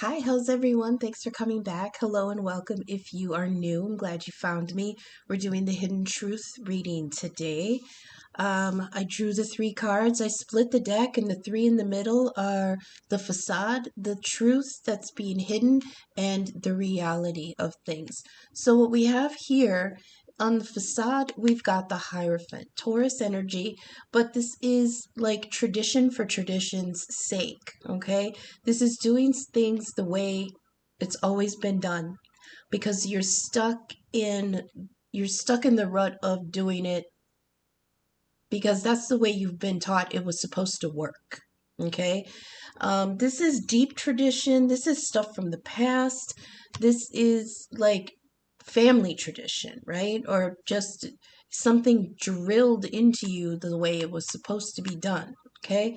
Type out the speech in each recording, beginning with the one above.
Hi, how's everyone? Thanks for coming back. Hello and welcome if you are new. I'm glad you found me. We're doing the Hidden Truth reading today. I drew the three cards. I split the deck, and the three in the middle are the facade, the truth that's being hidden, and the reality of things. So, what we have here on the facade, we've got the Hierophant, Taurus energy, but this is like tradition for tradition's sake, okay? This is doing things the way it's always been done because you're stuck in the rut of doing it because that's the way you've been taught it was supposed to work. Okay. This is deep tradition. This is stuff from the past. This is like family tradition, right? Or just something drilled into you the way it was supposed to be done. Okay.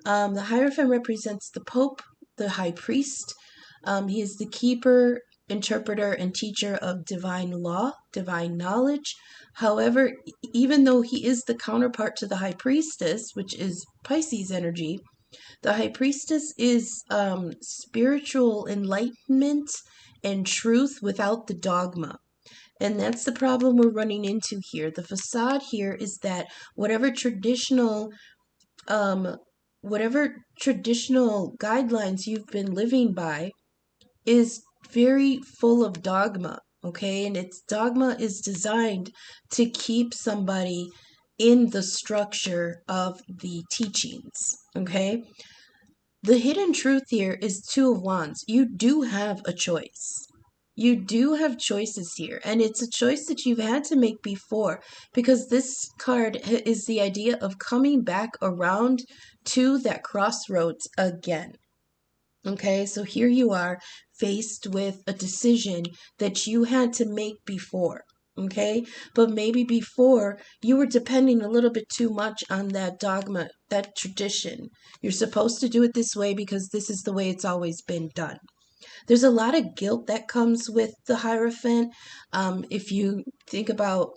The Hierophant represents the Pope, the High Priest. He is the keeper, interpreter, and teacher of divine law, divine knowledge. However, even though he is the counterpart to the High Priestess, which is Pisces energy, the High Priestess is spiritual enlightenment and truth without the dogma. And that's the problem we're running into here. The facade here is that whatever traditional um, whatever traditional guidelines you've been living by is very full of dogma, okay? And its dogma is designed to keep somebody in the structure of the teachings, okay? The hidden truth here is Two of Wands. You do have a choice. You do have choices here, and it's a choice that you've had to make before because this card is the idea of coming back around to that crossroads again. Okay, so here you are faced with a decision that you had to make before. Okay, but maybe before you were depending a little bit too much on that dogma, that tradition. You're supposed to do it this way because this is the way it's always been done. There's a lot of guilt that comes with the Hierophant. If you think about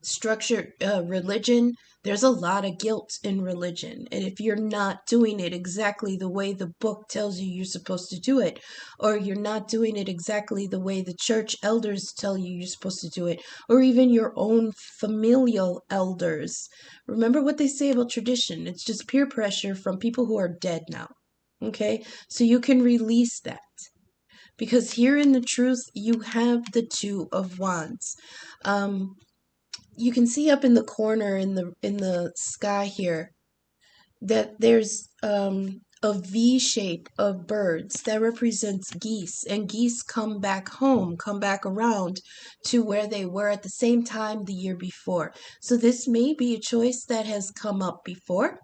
structured religion, there's a lot of guilt in religion. And if you're not doing it exactly the way the book tells you you're supposed to do it, or you're not doing it exactly the way the church elders tell you you're supposed to do it, or even your own familial elders, remember what they say about tradition. It's just peer pressure from people who are dead now. Okay, so you can release that because here in the truth you have the Two of Wands. You can see up in the corner in the sky here that there's a V shape of birds that represents geese, and geese come back home, come back around to where they were at the same time the year before. So this may be a choice that has come up before.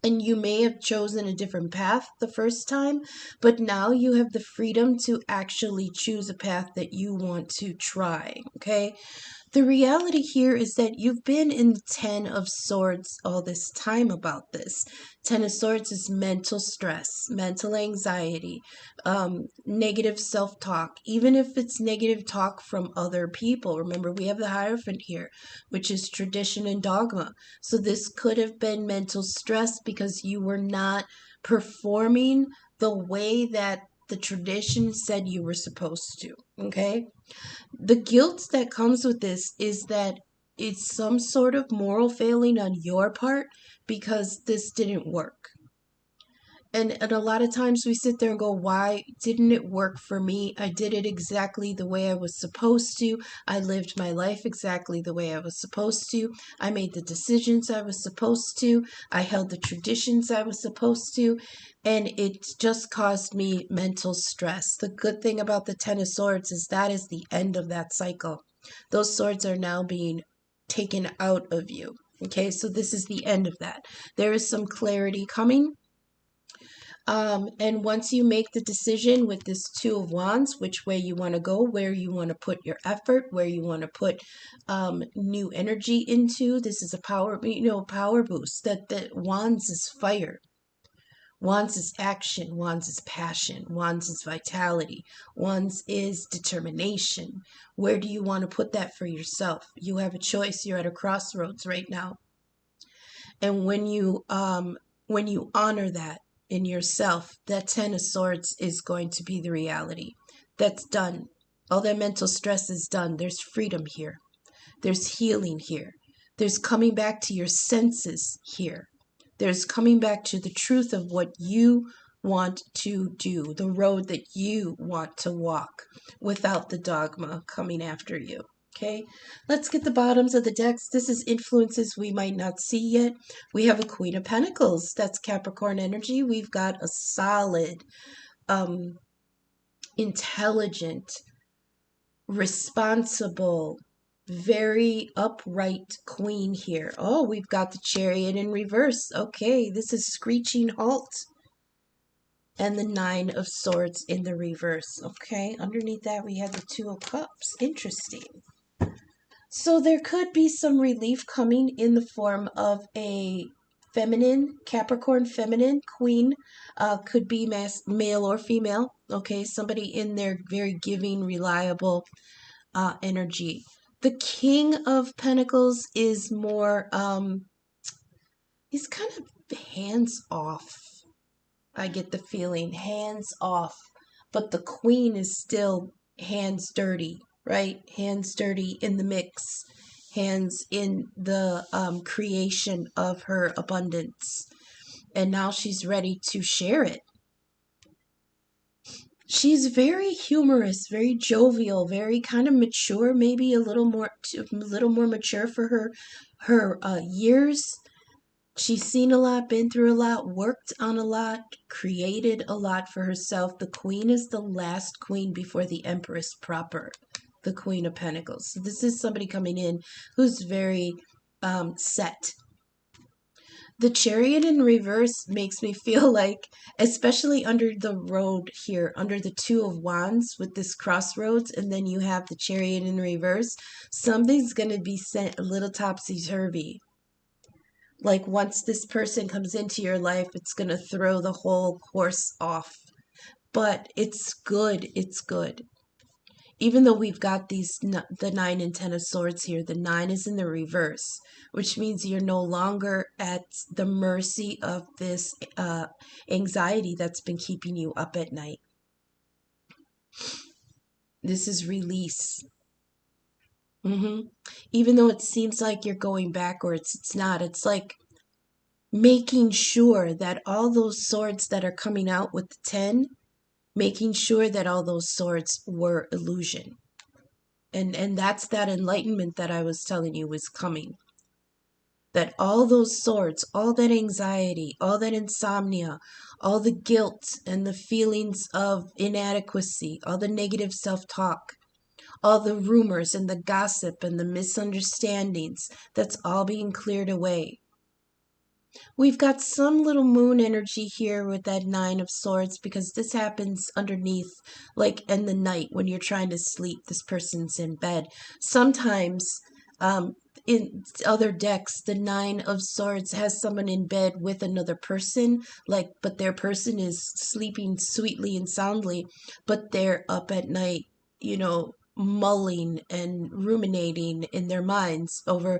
And you may have chosen a different path the first time, but now you have the freedom to actually choose a path that you want to try. Okay. The reality here is that you've been in the Ten of Swords all this time about this. Ten of Swords is mental stress, mental anxiety, negative self-talk, even if it's negative talk from other people. Remember, we have the Hierophant here, which is tradition and dogma. So this could have been mental stress because you were not performing the way that the tradition said you were supposed to. Okay? The guilt that comes with this is that it's some sort of moral failing on your part because this didn't work. And a lot of times we sit there and go, why didn't it work for me? I did it exactly the way I was supposed to. I lived my life exactly the way I was supposed to. I made the decisions I was supposed to. I held the traditions I was supposed to. And it just caused me mental stress. The good thing about the Ten of Swords is that is the end of that cycle. Those swords are now being taken out of you. Okay, so this is the end of that. There is some clarity coming. And once you make the decision with this Two of Wands, which way you want to go, where you want to put your effort, where you want to put new energy into, this is a power boost. That the Wands is fire. Wands is action. Wands is passion. Wands is vitality. Wands is determination. Where do you want to put that for yourself? You have a choice. You're at a crossroads right now. And when you honor that in yourself, that Ten of Swords is going to be the reality. That's done. All that mental stress is done. There's freedom here. There's healing here. There's coming back to your senses here. There's coming back to the truth of what you want to do, the road that you want to walk without the dogma coming after you. Okay, let's get the bottoms of the decks. This is influences we might not see yet. We have a Queen of Pentacles. That's Capricorn energy. We've got a solid, intelligent, responsible, very upright queen here. Oh, we've got the Chariot in reverse. Okay, this is screeching halt. And the Nine of Swords in the reverse. Okay, underneath that we have the Two of Cups. Interesting. So there could be some relief coming in the form of a feminine, Capricorn feminine queen. Could be male or female. Okay, somebody in their very giving, reliable energy. The King of Pentacles is more, he's kind of hands off. I get the feeling hands off, but the Queen is still hands dirty, right? Hands dirty in the mix, hands in the creation of her abundance. And now she's ready to share it. She's very humorous, very jovial, very kind of mature, maybe a little more mature for her years. She's seen a lot, been through a lot, worked on a lot, created a lot for herself. The Queen is the last queen before the Empress proper, the Queen of Pentacles. So this is somebody coming in who's very set. The Chariot in reverse makes me feel like, especially under the road here, under the Two of Wands with this crossroads, and then you have the Chariot in reverse, something's going to be sent a little topsy-turvy. Like once this person comes into your life, it's going to throw the whole course off. But it's good. It's good. Even though we've got the 9 and 10 of Swords here, the 9 is in the reverse, which means you're no longer at the mercy of this anxiety that's been keeping you up at night. This is release. Even though it seems like you're going backwards, it's not. It's like making sure that all those swords that are coming out with the 10, making sure that all those swords were illusion. And that's that enlightenment that I was telling you was coming. That all those swords, all that anxiety, all that insomnia, all the guilt and the feelings of inadequacy, all the negative self-talk, all the rumors and the gossip and the misunderstandings, that's all being cleared away. We've got some little moon energy here with that 9 of Swords because this happens underneath, like in the night when you're trying to sleep, this person's in bed. Sometimes in other decks, the 9 of Swords has someone in bed with another person, but their person is sleeping sweetly and soundly, but they're up at night, mulling and ruminating in their minds over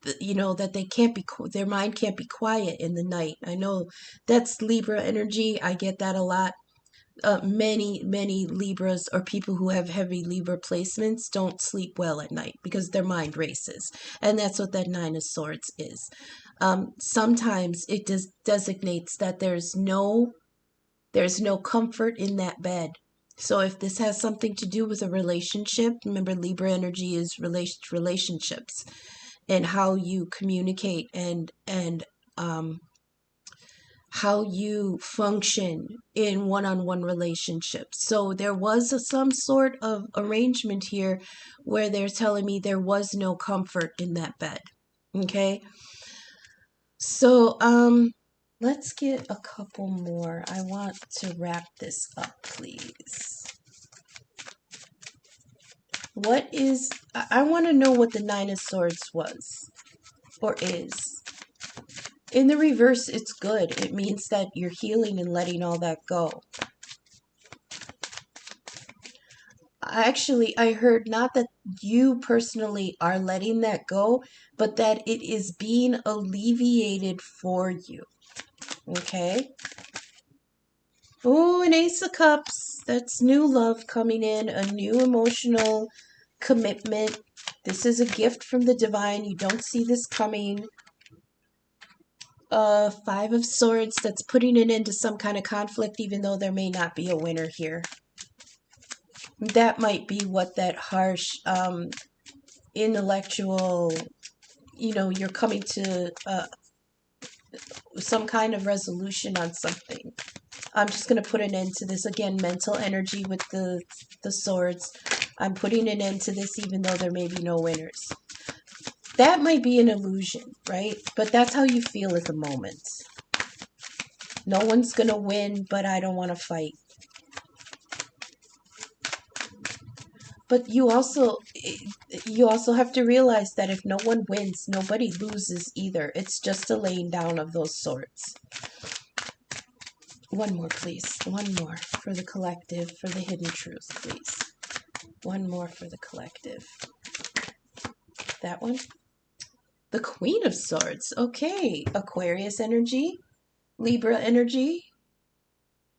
that they can't be, their mind can't be quiet in the night. I know that's Libra energy. I get that a lot. Many Libras or people who have heavy Libra placements don't sleep well at night because their mind races. And that's what that 9 of Swords is. Sometimes it designates that there's no comfort in that bed. So if this has something to do with a relationship, remember Libra energy is relationships. And how you communicate and how you function in one-on-one relationships. So there was some sort of arrangement here where they're telling me there was no comfort in that bed. Okay? So let's get a couple more. I want to wrap this up, please. I want to know what the 9 of Swords was or is. In the reverse, it's good. It means that you're healing and letting all that go. Actually, I heard not that you personally are letting that go, but that it is being alleviated for you. Okay? Oh, an Ace of Cups. That's new love coming in, a new emotional commitment. This is a gift from the divine. You don't see this coming. Five of Swords. That's putting it into some kind of conflict, even though there may not be a winner here. That might be what that harsh, intellectual, you're coming to some kind of resolution on something. I'm just going to put an end to this. Again, mental energy with the swords. I'm putting an end to this even though there may be no winners. That might be an illusion, right? But that's how you feel at the moment. No one's going to win, but I don't want to fight. But you also have to realize that if no one wins, nobody loses either. It's just a laying down of those swords. One more, please. One more for the collective, for the hidden truth, please. One more for the collective. That one? The Queen of Swords. Okay. Aquarius energy. Libra energy.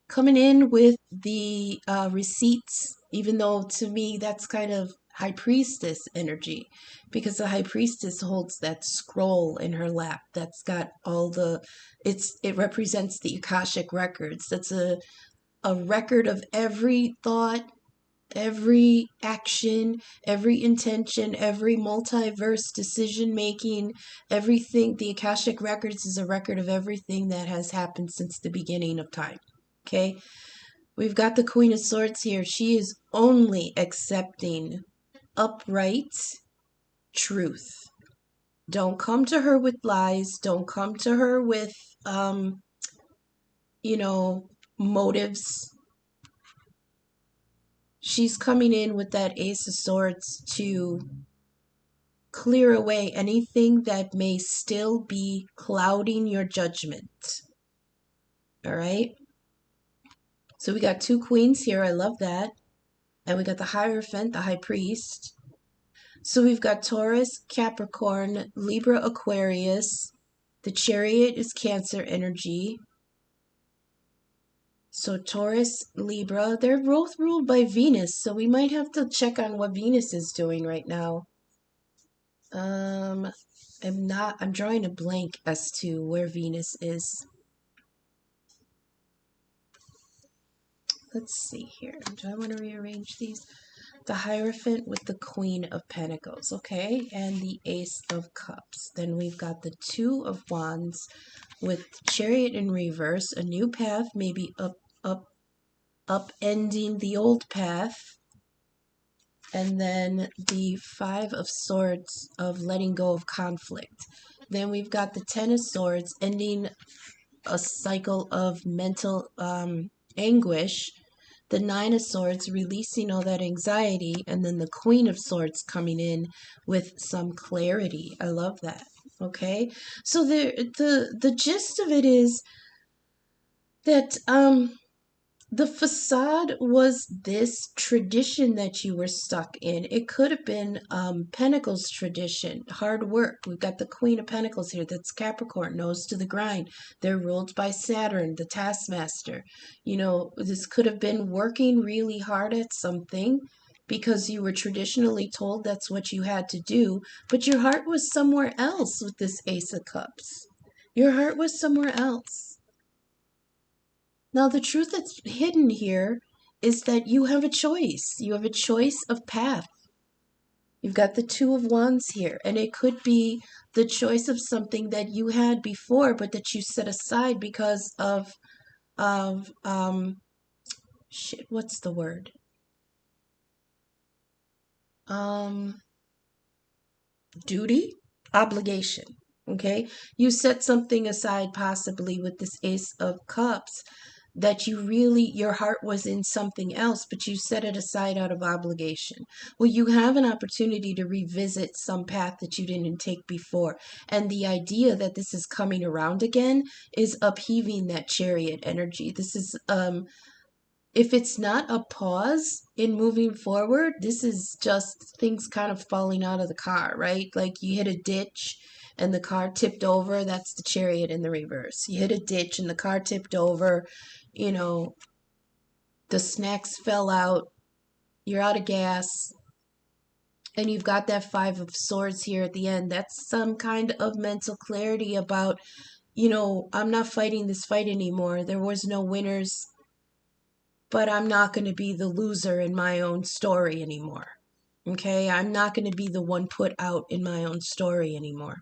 Coming in with the receipts, even though to me that's kind of High Priestess energy, because the High Priestess holds that scroll in her lap that's got all the, it represents the Akashic records. That's a record of every thought, every action, every intention, every multiverse decision making, everything. The Akashic records is a record of everything that has happened since the beginning of time. Okay, we've got the Queen of Swords here. She is only accepting upright truth. Don't come to her with lies. Don't come to her with, motives. She's coming in with that Ace of Swords to clear away anything that may still be clouding your judgment. All right? So we got two queens here. I love that. And we got the Hierophant, the High Priest. So we've got Taurus, Capricorn, Libra, Aquarius. The Chariot is Cancer energy. So Taurus, Libra, they're both ruled by Venus. So we might have to check on what Venus is doing right now. I'm drawing a blank as to where Venus is. Let's see here. Do I want to rearrange these? The Hierophant with the Queen of Pentacles, okay? And the Ace of Cups. Then we've got the Two of Wands with Chariot in reverse, a new path, maybe upending the old path. And then the Five of Swords of letting go of conflict. Then we've got the Ten of Swords ending a cycle of mental anguish. The Nine of Swords releasing all that anxiety, and then the Queen of Swords coming in with some clarity. I love that. Okay, so the gist of it is that the facade was this tradition that you were stuck in. It could have been Pentacles tradition, hard work. We've got the Queen of Pentacles here. That's Capricorn, nose to the grind. They're ruled by Saturn, the taskmaster. This could have been working really hard at something because you were traditionally told that's what you had to do, but your heart was somewhere else with this Ace of Cups. Your heart was somewhere else. Now, the truth that's hidden here is that you have a choice. You have a choice of path. You've got the Two of Wands here, and it could be the choice of something that you had before, but that you set aside because of what's the word? Duty? Obligation. Okay? You set something aside possibly with this Ace of Cups that your heart was in something else, but you set it aside out of obligation. Well, you have an opportunity to revisit some path that you didn't take before. And the idea that this is coming around again is upheaving that Chariot energy. This is, if it's not a pause in moving forward, this is just things kind of falling out of the car, right? Like you hit a ditch and the car tipped over. That's the Chariot in the reverse. You hit a ditch and the car tipped over. The snacks fell out, you're out of gas, and you've got that Five of Swords here at the end. That's some kind of mental clarity about, I'm not fighting this fight anymore. There was no winners, but I'm not going to be the loser in my own story anymore. Okay? I'm not going to be the one put out in my own story anymore.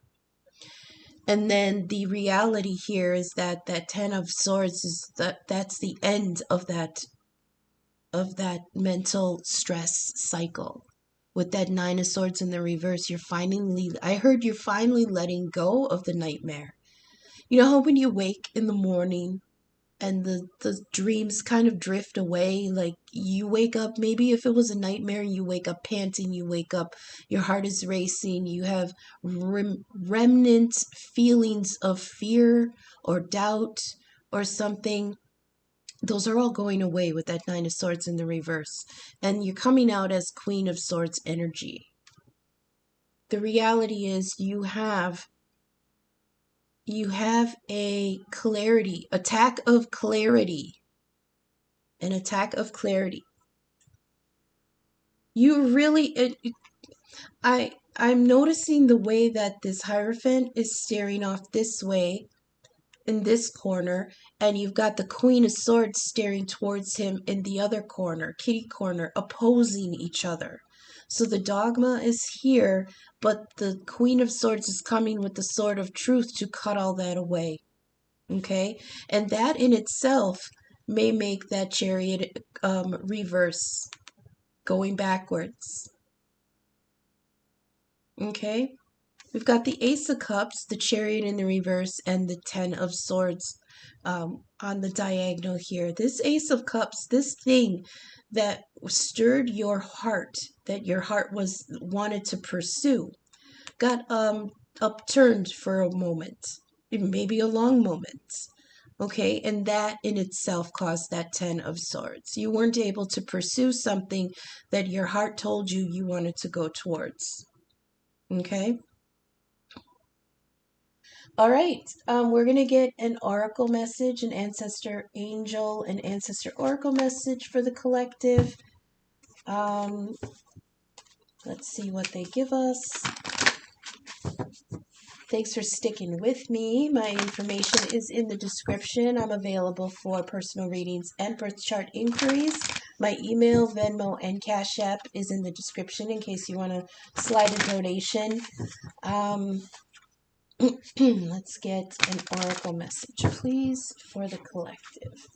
And then the reality here is that that Ten of Swords is that's the end of that mental stress cycle. With that Nine of Swords in the reverse, I heard you're finally letting go of the nightmare. You know how when you wake in the morning and the dreams kind of drift away, like you wake up, maybe if it was a nightmare, you wake up panting, you wake up, your heart is racing, you have remnant feelings of fear or doubt or something. Those are all going away with that Nine of Swords in the reverse. And you're coming out as Queen of Swords energy. The reality is you have a clarity, attack of clarity. An attack of clarity. You really, I'm noticing the way that this Hierophant is staring off this way in this corner, and you've got the Queen of Swords staring towards him in the other corner, kitty corner, opposing each other. So the Dogma is here, but the Queen of Swords is coming with the Sword of Truth to cut all that away. Okay? And that in itself may make that Chariot reverse, going backwards. Okay? We've got the Ace of Cups, the Chariot in the reverse, and the Ten of Swords on the diagonal here. This Ace of Cups, this thing that stirred your heart, that your heart wanted to pursue, got upturned for a moment, maybe a long moment. Okay, and that in itself caused that Ten of Swords. You weren't able to pursue something that your heart told you you wanted to go towards. Okay? All right, we're going to get an oracle message, an ancestor angel, an ancestor oracle message for the collective. Let's see what they give us. Thanks for sticking with me. My information is in the description. I'm available for personal readings and birth chart inquiries. My email, Venmo, and Cash App is in the description in case you want to slide a donation. Let's get an oracle message, please, for the collective.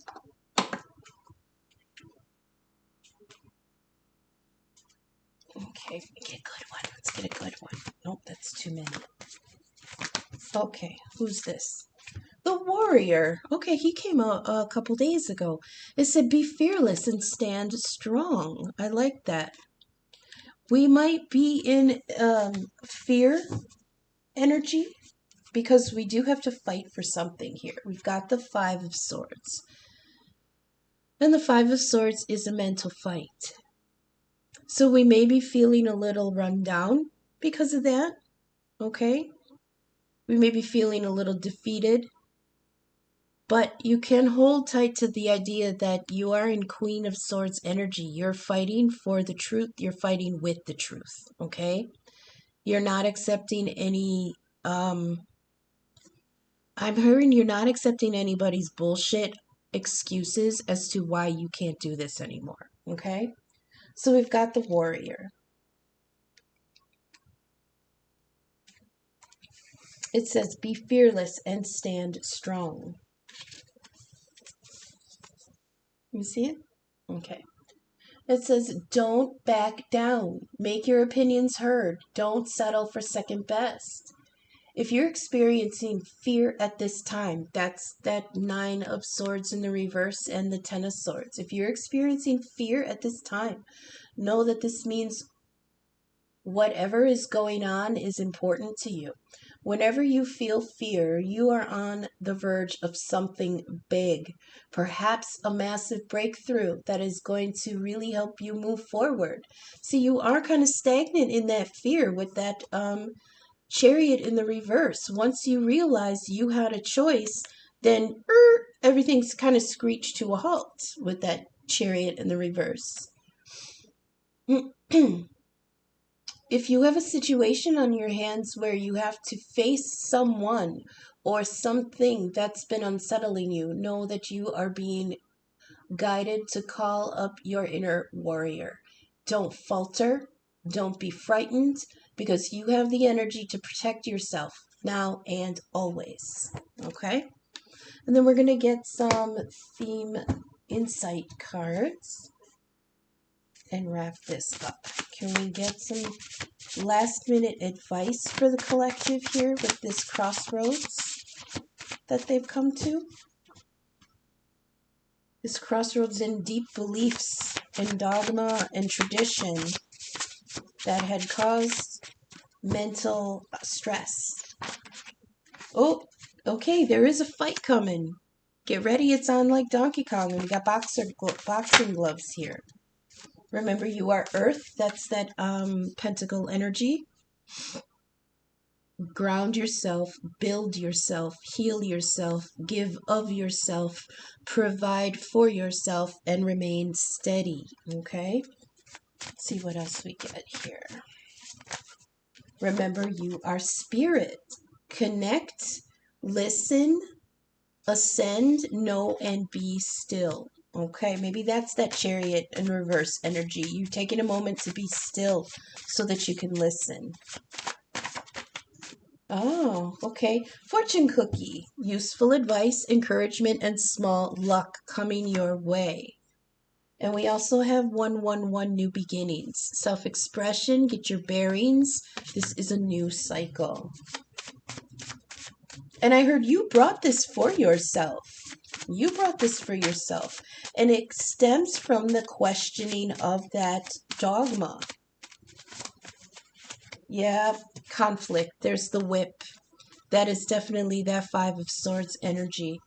Okay, get a good one. Let's get a good one. Nope, that's too many. Okay, who's this? The Warrior. Okay, he came out a couple days ago. It said, be fearless and stand strong. I like that. We might be in fear energy because we do have to fight for something here. We've got the Five of Swords. And the Five of Swords is a mental fight. So we may be feeling a little run down because of that. Okay? We may be feeling a little defeated. But you can hold tight to the idea that you are in Queen of Swords energy. You're fighting for the truth. You're fighting with the truth. Okay? You're not accepting any... I'm hearing you're not accepting anybody's bullshit excuses as to why you can't do this anymore. Okay? So we've got the Warrior. It says, be fearless and stand strong. You see it? Okay. It says, don't back down. Make your opinions heard. Don't settle for second best. If you're experiencing fear at this time, that's that Nine of Swords in the reverse and the Ten of Swords. If you're experiencing fear at this time, know that this means whatever is going on is important to you. Whenever you feel fear, you are on the verge of something big, perhaps a massive breakthrough that is going to really help you move forward. See, you are kind of stagnant in that fear with that Chariot in the reverse. Once you realize you had a choice, then everything's kind of screeched to a halt with that Chariot in the reverse. If you have a situation on your hands where you have to face someone or something that's been unsettling you, know that you are being guided to call up your inner warrior. Don't falter. Don't be frightened, because you have the energy to protect yourself now and always. Okay? And then we're going to get some theme insight cards and wrap this up. Can we get some last minute advice for the collective here with this crossroads that they've come to? This crossroads in deep beliefs in dogma and tradition that had caused mental stress. Oh, okay, there is a fight coming. Get ready, it's on like Donkey Kong, and we got boxing gloves here. Remember, you are Earth. That's that pentacle energy. Ground yourself, build yourself, heal yourself, give of yourself, provide for yourself, and remain steady. Okay? Let's see what else we get here. Remember, you are spirit. Connect, listen, ascend, know, and be still. Okay, maybe that's that Chariot in reverse energy. You taking a moment to be still so that you can listen. Oh, okay. Fortune cookie. Useful advice, encouragement, and small luck coming your way. And we also have 111 new beginnings. Self-expression, get your bearings. This is a new cycle. And I heard you brought this for yourself. You brought this for yourself. And it stems from the questioning of that dogma. Yeah, conflict. There's the whip. That is definitely that Five of Swords energy.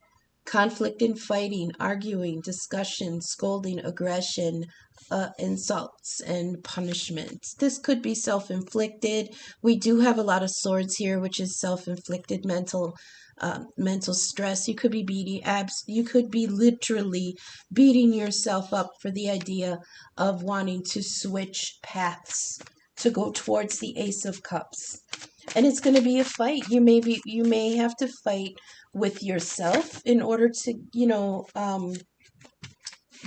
Conflict and fighting, arguing, discussion, scolding, aggression, insults, and punishment. This could be self-inflicted. We do have a lot of swords here, which is self-inflicted mental stress. You could be you could be literally beating yourself up for the idea of wanting to switch paths to go towards the Ace of Cups. And it's going to be a fight. You may have to fight with yourself in order to,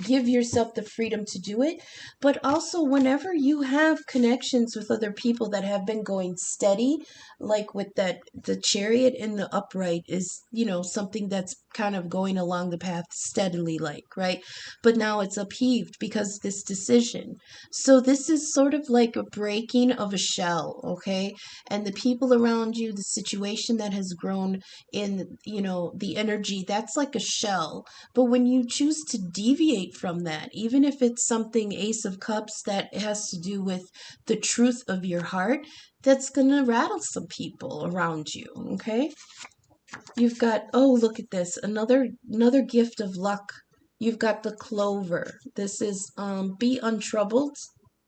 give yourself the freedom to do it. But also, whenever you have connections with other people that have been going steady, like with that, the Chariot in the upright is, something that's kind of going along the path steadily, like, right? But now it's upheaved because this decision. So this is sort of like a breaking of a shell, okay? And the people around you, the situation that has grown in, the energy, that's like a shell. But when you choose to deviate from that, even if it's something Ace of Cups that has to do with the truth of your heart, that's going to rattle some people around you, okay? You've got, oh, look at this, another gift of luck. You've got the clover. This is be untroubled.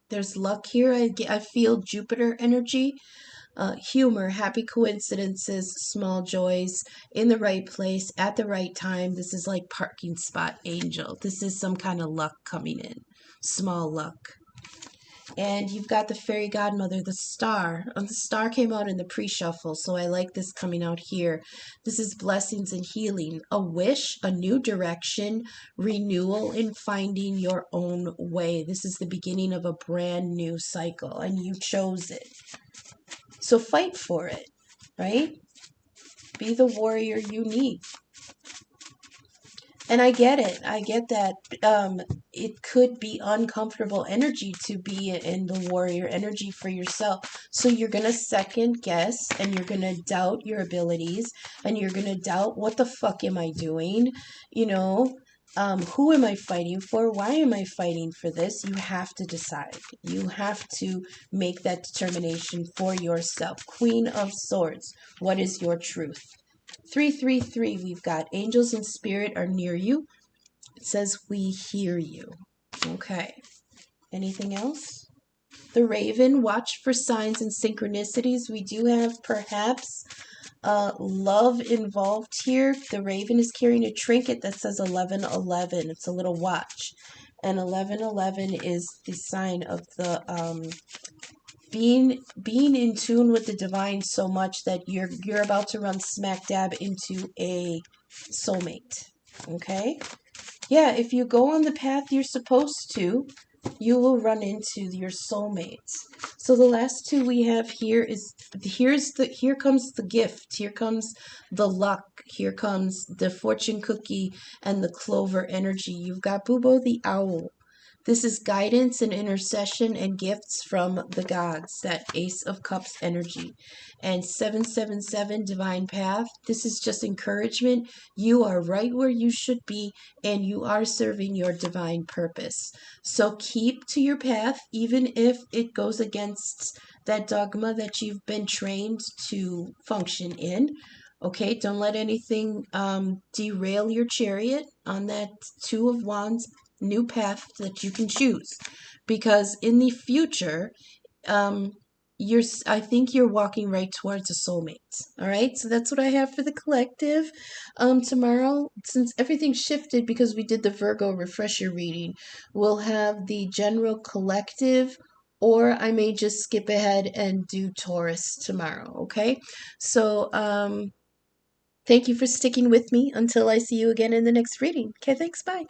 There's luck here. I feel Jupiter energy. Humor, happy coincidences, small joys, in the right place, at the right time. This is like parking spot angel. This is some kind of luck coming in, small luck. And you've got the fairy godmother, the star. The star came out in the pre-shuffle, so I like this coming out here. This is blessings and healing, a wish, a new direction, renewal in finding your own way. This is the beginning of a brand new cycle, and you chose it. So fight for it, right? Be the warrior you need. And I get it. I get that it could be uncomfortable energy to be in the warrior energy for yourself. So you're going to second guess, and you're going to doubt your abilities, and you're going to doubt, what the fuck am I doing? Who am I fighting for? Why am I fighting for this? You have to decide. You have to make that determination for yourself. Queen of Swords, what is your truth? 333, we've got angels and spirit are near you. It says we hear you. Okay. Anything else? The Raven, watch for signs and synchronicities. We do have perhaps love involved here. The Raven is carrying a trinket that says 1111. It's a little watch. and 1111 is the sign of the being in tune with the divine so much that you're about to run smack dab into a soulmate. Okay? Yeah, if you go on the path you're supposed to, you will run into your soulmates. So the last two we have here is here comes the gift, here comes the luck, here comes the fortune cookie and the clover energy. You've got Bubo the owl. This is guidance and intercession and gifts from the gods, that Ace of Cups energy. And 777 Divine Path, this is just encouragement. You are right where you should be, and you are serving your divine purpose. So keep to your path, even if it goes against that dogma that you've been trained to function in. Okay, don't let anything derail your chariot on that Two of Wands new path that you can choose, because in the future um I think you're walking right towards a soulmate. All right, so that's what I have for the collective. Tomorrow, since everything shifted because we did the Virgo refresher reading, we'll have the general collective, or I may just skip ahead and do Taurus tomorrow. Okay, so thank you for sticking with me until I see you again in the next reading. Okay, thanks, bye.